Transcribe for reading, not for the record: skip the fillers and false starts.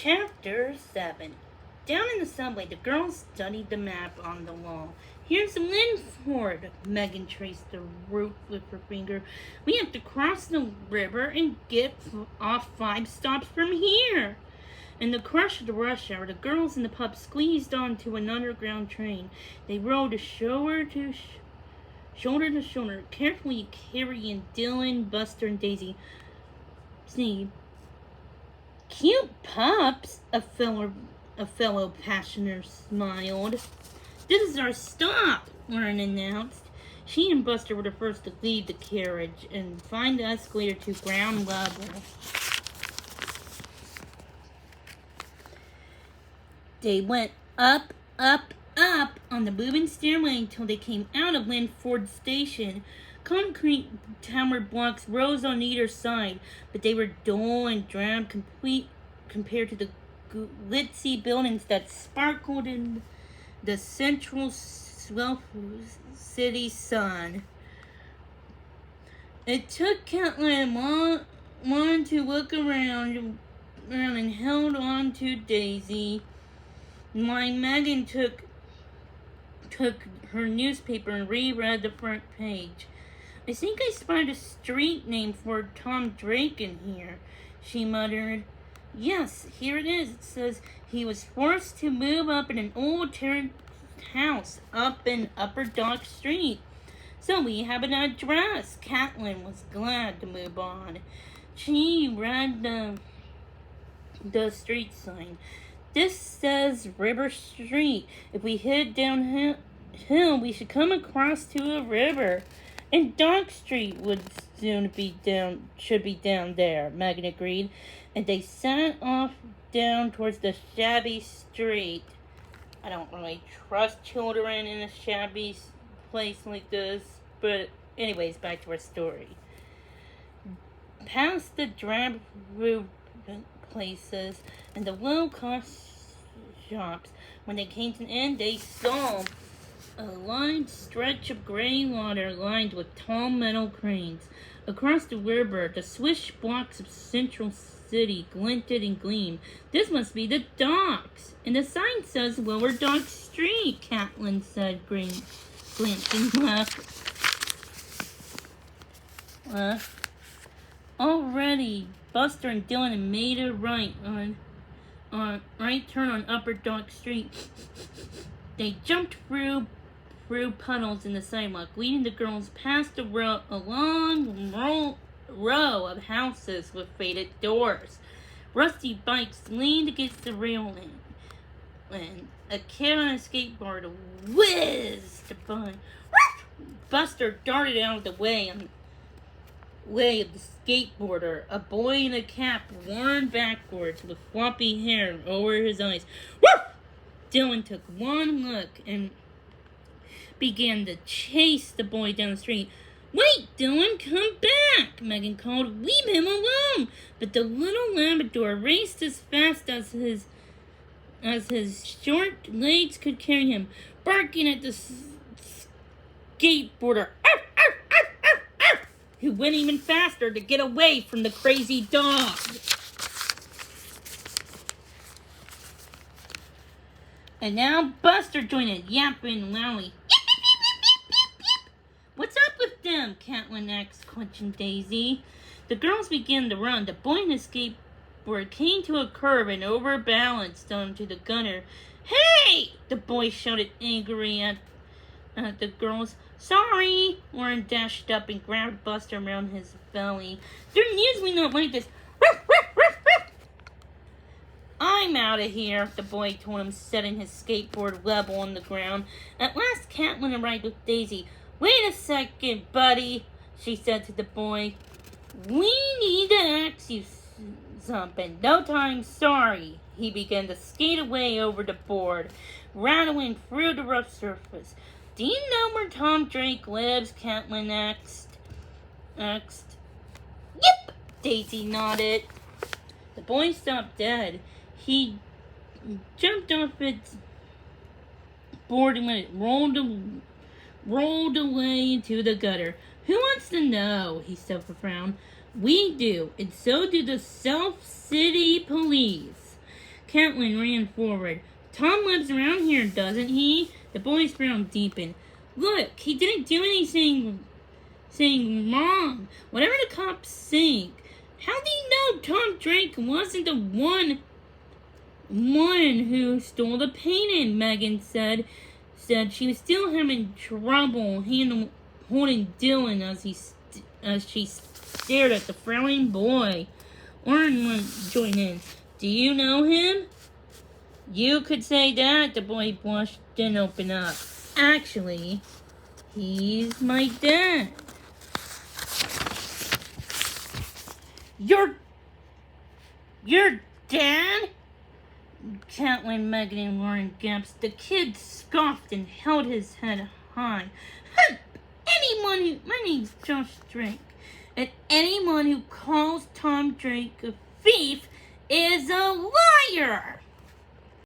Chapter 7. Down in the subway, the girls studied the map on the wall. Here's Linford. Megan traced the route with her finger. We have to cross the river and get off 5 stops from here. In the crush of the rush hour, the girls and the pups squeezed onto an underground train. They rode shoulder to shoulder, carefully carrying Dylan, Buster, and Daisy. See, cute pups, a fellow passenger smiled. This is our stop, Lauren announced. She and Buster were the first to leave the carriage and find the escalator to ground level. They went up on the moving stairway until they came out of Linford Station. Concrete tower blocks rose on either side, but they were dull and drab compared to the glitzy buildings that sparkled in the central city sun. It took Caitlin a moment to look around and held on to Daisy. Megan took her newspaper and reread the front page. I think I spotted a street name for Tom Drake in here, she muttered. Yes, here it is. It says he was forced to move up in an old terraced house up in Upper Dock Street. So we have an address. Caitlin was glad to move on. She read the street sign. This says River Street. If we head downhill, we should come across to a river. And Dock Street should be down there, Megan agreed. And they set off down towards the shabby street. I don't really trust children in a shabby place like this. But anyways, back to our story. Past the drab roof places and the low-cost shops. When they came to an end, they saw a lined stretch of gray water lined with tall metal cranes. Across the river, the swish blocks of Central City glinted and gleamed. This must be the docks. And the sign says Lower Dock Street, Caitlin said, glancing left. Already, Buster and Dylan had made a right turn on Upper Dock Street. They jumped through puddles in the sidewalk, leading the girls past a long row of houses with faded doors. Rusty bikes leaned against the railing, and a kid on a skateboard whizzed by. Buster darted out of the way of the skateboarder, a boy in a cap worn backwards with floppy hair over his eyes. Woof! Dylan took one look and began to chase the boy down the street. Wait, Dylan, come back, Megan called. Leave him alone. But the little Labrador raced as fast as his short legs could carry him, barking at the skateboarder, who went even faster to get away from the crazy dog. And now Buster joined in, yapping loudly. What's up with them? Caitlin asked, clutching Daisy. The girls began to run. The boy in the skateboard came to a curve and overbalanced onto the gutter. Hey! The boy shouted angrily at the girls. Sorry! Lauren dashed up and grabbed Buster around his belly. They're usually not like this. Ruff, ruff, ruff, ruff. I'm out of here, the boy told him, setting his skateboard level on the ground. At last, Caitlin arrived with Daisy. Wait a second, buddy, she said to the boy. We need to ask you something. No time, sorry. He began to skate away over the board, rattling through the rough surface. Do you know where Tom Drake lives? Caitlin asked. Yep, Daisy nodded. The boy stopped dead. He jumped off its board and when it rolled away into the gutter. Who wants to know? He said with a frown. We do, and so do the South City Police. Catelyn ran forward. Tom lives around here, doesn't he? The boy's frown deepened. Look, he didn't do anything wrong. Whatever the cops think. How do you know Tom Drake wasn't the one who stole the painting? Megan said she was still having trouble holding Dylan as she stared at the frowning boy. Oren joined in. Do you know him? You could say that, the boy blushed, then opened up. Actually, he's my dad. Your dad? Catelyn, Megan, and Lauren gasped. The kid scoffed and held his head high. My name's Josh Drake, and anyone who calls Tom Drake a thief is a liar!